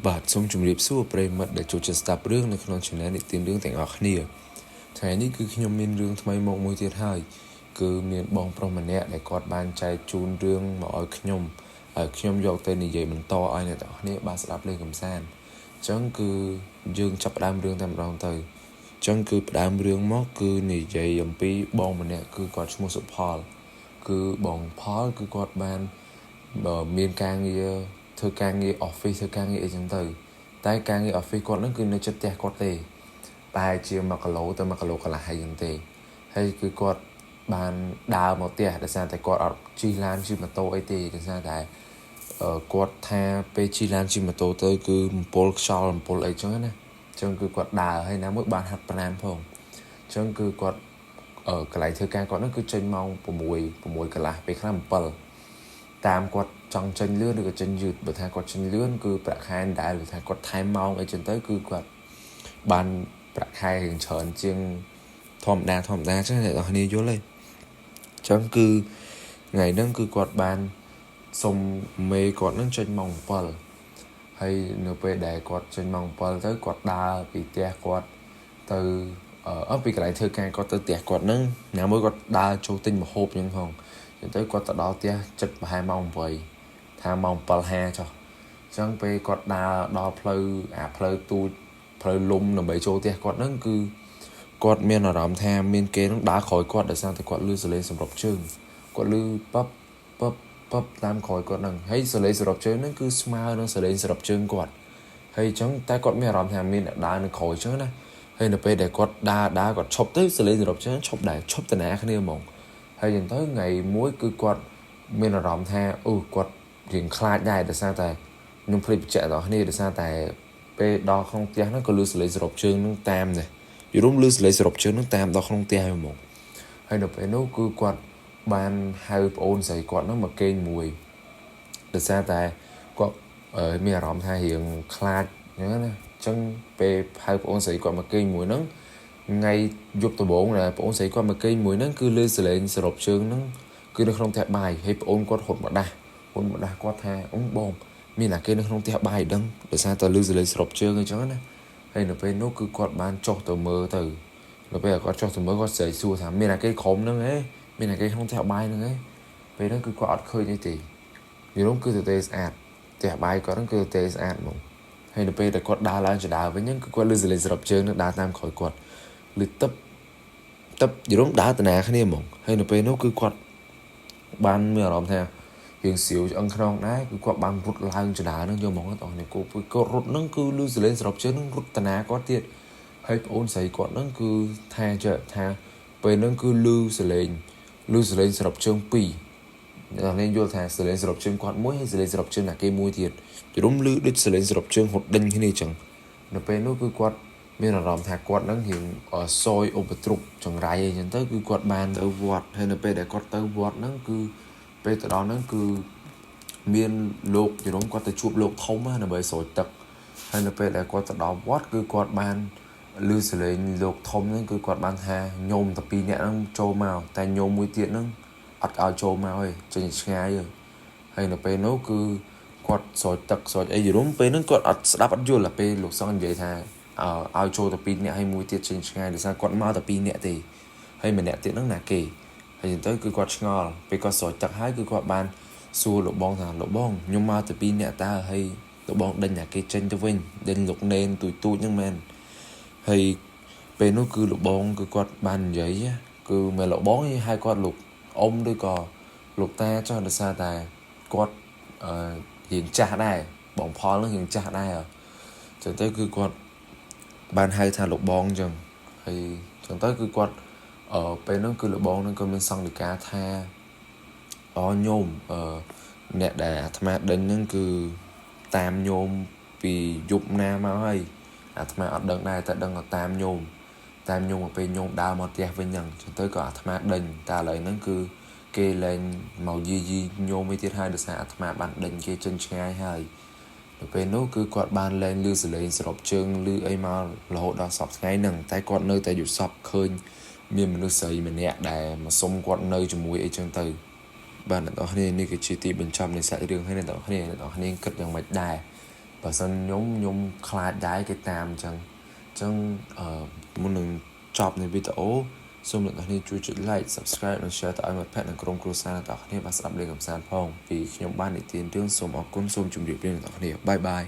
បាទសូមជម្រាបសួរប្រិយមិត្តដែលចូលចិត្តស្ដាប់រឿងនៅក្នុង Channel នេះទីរឿងទាំងអស់គ្នាថ្ងៃនេះគឺខ្ញុំមានរឿងថ្មីមកមួយទៀតហើយគឺមានបងប្រុសម្នាក់ដែលគាត់បានចែកជូនរឿងមកឲ្យខ្ញុំហើយខ្ញុំយកទៅនិយាយបន្តឲ្យអ្នកទាំងអស់គ្នាបានស្ដាប់លេងកម្សាន្តអញ្ចឹងគឺយើងចាប់ផ្ដើមរឿងតែម្ដងទៅអញ្ចឹងគឺផ្ដើមរឿងមកគឺនិយាយអំពីបងម្នាក់គឺគាត់ឈ្មោះសុផលគឺបងផលគឺគាត់បានមានការងារធ្វើការងារ office ធ្វើការងារអីចឹងទៅតែការងារ office គាត់ហ្នឹងគឺនៅជិតផ្ទះគាត់ទេប្រហែលជា1គីឡូទៅ1គីឡូកន្លះហើយចឹងទេហើយគឺគាត់បានដើរមកផ្ទះដោយសារតែគាត់អត់ជិះឡានជិះម៉ូតូអីទេដោយសារតែគាត់ថាពេលជិះឡានជិះម៉ូតូទៅគឺអំពល់ខ្យល់អំពល់អីចឹងណាអញ្ចឹងគឺគាត់ដើរហើយណាមួយបានហាត់ប្រាណផងអញ្ចឹងគឺគាត់កន្លែងធ្វើការគាត់ហ្នឹងគឺចេញម៉ោង6កន្លះពេលខ្លះ7តាមគាត់ចង់ចេញលឿនឬក៏ចេញយឺតបើថាគាត់ចេញលឿនគឺប្រាក់ខែដែលបើថាគាត់ថែមម៉ោងអីចឹងទៅគឺគាត់បានប្រាក់ខែរៀងច្រើនជាងធម្មតាចឹងអ្នកនរគ្នាយល់ទេអញ្ចឹងគឺថ្ងៃហ្នឹងគឺគាត់បានសុំមេគាត់ហ្នឹងចេញម៉ោង7ហើយនៅពេលដែលគាត់ចេញម៉ោង7ទៅគាត់ដើរពីផ្ទះគាត់ទៅពីកន្លែងធ្វើការគាត់ទៅផ្ទះគាត់ហ្នឹងណាមួយគាត់ដើរចូលទិញម្ហូបចឹងផងចឹងទៅគាត់ទៅដល់ផ្ទះចិត្តប្រហែលម៉ោង8ថាម៉ោង7:50ចុះអញ្ចឹងពេលគាត់ដើរដល់ផ្លូវផ្លូវទូចផ្លូវលំដើម្បីចូលផ្ទះគាត់ហ្នឹងគឺគាត់មានអារម្មណ៍ថាមានគេនឹងដើរក្រោយគាត់ដោយសារតែគាត់លឺសលេងសម្រុកជើងគាត់លឺប៉បតាមក្រោយគាត់ហ្នឹងហើយសលេងសម្រុកជើងហ្នឹងគឺស្មើនឹងសលេងសម្រុកជើងគាត់ហើយអញ្ចឹងតែគាត់មានអារម្មណ៍ថាមានអ្នកដើរនៅក្រោយអញ្ចឹងណាហើយនៅពេលដែលគាត់ដើរគាត់ឈប់ទៅសលេងសម្រុកជើងឈប់ដែរឈប់តាណាគ្នាហ្មងហើយអញ្ចឹងទៅថ្ងៃមួយគឺគាត់មានអារម្មណ៍ថាគាត់រៀងខ្លាចដែរដោយសារតែខ្ញុំភ្លេចបញ្ជាក់ដល់គ្នាដោយសារតែពេលដល់ក្នុងផ្ទះហ្នឹងក៏លឺសលេងសរុបជើងហ្នឹងតាមដែរយល់លឺសលេងសរុបជើងហ្នឹងតាមដល់ក្នុងផ្ទះហ្មងហើយនៅពេលនោះគឺគាត់បានហៅប្អូនស្រីគាត់ហ្នឹងមកគេងមួយដោយសារតែគាត់មានអារម្មណ៍ថារៀងខ្លាចអញ្ចឹងណាអញ្ចឹងពេលហៅប្អូនស្រីគាត់មកគេងមួយហ្នឹងថ្ងៃយប់ដំបូងដែលប្អូនស្រីគាត់មកគេងមួយហ្នឹងគឺលឺសលេងសរុបជើងហ្នឹងគឺនៅក្នុងផ្ទះបាយហើយប្អូនគាត់ហត់មកដាស់គាត់ថាបងមានអាគេនៅក្នុងផ្ទះបាយដឹងដោយសារតែលឺសលេងសរុបជើងអញ្ចឹងណាហើយនៅពេលនោះគឺគាត់បានចុះទៅមើលទៅនៅពេលគាត់ចុះទៅមើលគាត់ស្រីសួរថាមានអាគេក្រុមហ្នឹងហ៎មានអាគេក្នុងផ្ទះបាយហ្នឹងហ៎ពេលហ្នឹងគឺគាត់អត់ឃើញអីទេយល់គឺទៅស្អាតផ្ទះបាយគាត់ហ្នឹងគឺទៅស្អាតហ្មងហើយនៅពេលដែលគាត់ដើរឡើងចដើវិញហ្នឹងគឺគាត់លឺសលេងសរុបជើងនឹងដើរតាមក្រោយគាត់លឺទឹកយល់ដើរតាណាគ្នាហ្មងហើយនៅពេលនោះគឺគាត់បានមានអារម្មណ៍ថារៀងស្រាវឆ្អឹងខ្នងដែរគឺគាត់បានរត់ឡើងចដើហ្នឹងយកហ្មងបងប្អូនគាត់រត់ហ្នឹងគឺលឺសលេងសរុបជើងហ្នឹងរត់តាណាគាត់ទៀតហើយប្អូនស្រីគាត់ហ្នឹងគឺថាពេលហ្នឹងគឺលឺសលេងសរុបជើង2អ្នកនាងយល់ថាសលេងសរុបជើងគាត់មួយហើយសលេងសរុបជើងណាគេមួយទៀតជរុំលឺដូចសលេងសរុបជើងហត់ដេញគ្នាអញ្ចឹងនៅពេលនោះគឺគាត់មានអារម្មណ៍ថាគាត់ហ្នឹងរៀងសយឧបទ្រពចង្រៃអីចឹងទៅគឺគាត់បានទៅវត្តហើយនៅពេលដែលគាត់ទៅវត្តហ្នឹងគឺពេលទៅដល់ហ្នឹងគឺមានលោកជរុំគាត់ទៅជួបលោកធំដើម្បីស្រោចទឹកហើយនៅពេលដែលគាត់ទៅដល់វត្តគឺគាត់បានឮសលេងលោកធំហ្នឹងគឺគាត់បានថាញោមតែ2នាក់ហ្នឹងចូលមកតែញោមមួយទៀតហ្នឹងអត់ឲ្យចូលមកទេចេញឆ្ងាយហើយនៅពេលនោះគឺគាត់ស្រោចទឹកស្រោចអីជរុំពេលហ្នឹងគាត់អត់ស្ដាប់អត់យល់ពេលលោកសង្ឃនិយាយថាឲ្យចូលតែ2នាក់ហើយមួយទៀតចេញឆ្ងាយដោយសារគាត់មកតែ2នាក់ទេហើយម្នាក់ទៀតហ្នឹងណាគេហើយទៅគឺគាត់ឆ្ងល់ពេលគាត់ស្រោចទឹកហើយគឺគាត់បានសួរលោកបងថាលោកបងខ្ញុំមកតែ2នាក់តើហើយលោកបងដេញអាគេចេញទៅវិញដេញលោកនេនទូចហ្នឹងមែនហើយពេលនោះគឺលោកបងគឺគាត់បាននិយាយគឺមិនលោកបងហើយគាត់លោកអ៊ំឬក៏លោកតាចុះដោយសារតែគាត់រៀងចាស់ដែរបងផលនឹងរៀងចាស់ដែរចឹងទៅគឺគាត់បានហៅថាលោកបងចឹងហើយចឹងទៅគឺគាត់ពេលហ្នឹងគឺលោកបងនឹងក៏មានសង្ឃិកាថាញោមអ្នកដែលអាត្មាដេញហ្នឹងគឺតាមញោមពីយប់ណាមកហើយអាត្មាអត់ដឹងដែរតែដឹងថាតាមញោមមកពេលញោមដើរមកផ្ទះវិញហ្នឹងចឹងទៅក៏អាត្មាដេញតែឥឡូវហ្នឹងគឺគេលែងមកយីញោមមួយទៀតហើយដោយសារអាត្មាបានដេញគេចេញឆ្ងាយហើយនៅពេលនោះគឺគាត់បានលែងលឺសលេងសរុបជើងលឺអីមករហូតដល់សពថ្ងៃហ្នឹងតែគាត់នៅតែយល់សពឃើញមានមនុស្សស្រីម្នាក់ដែលមកសុំគាត់នៅជាមួយអីចឹងទៅបាទអ្នកនរគ្នានេះគឺជាទីបញ្ចប់នៃសាច់រឿងហើយអ្នកនរគ្នាគិតយ៉ាងម៉េចដែរ បើសិនខ្ញុំខ្លាចដែរគេតាមអញ្ចឹងមុននឹងចប់នៃវីដេអូសូមអ្នកនរគ្នាជួយចុច like subscribe និង share ទៅឲ្យមិត្តភ័ក្តិនិងក្រុមគ្រួសារអ្នកនរគ្នាបានស្ដាប់លេងកម្សាន្តផងពីខ្ញុំបាននិទានរឿងសូមអរគុណសូមជម្រាបលាអ្នកនរគ្នាបាយបាយ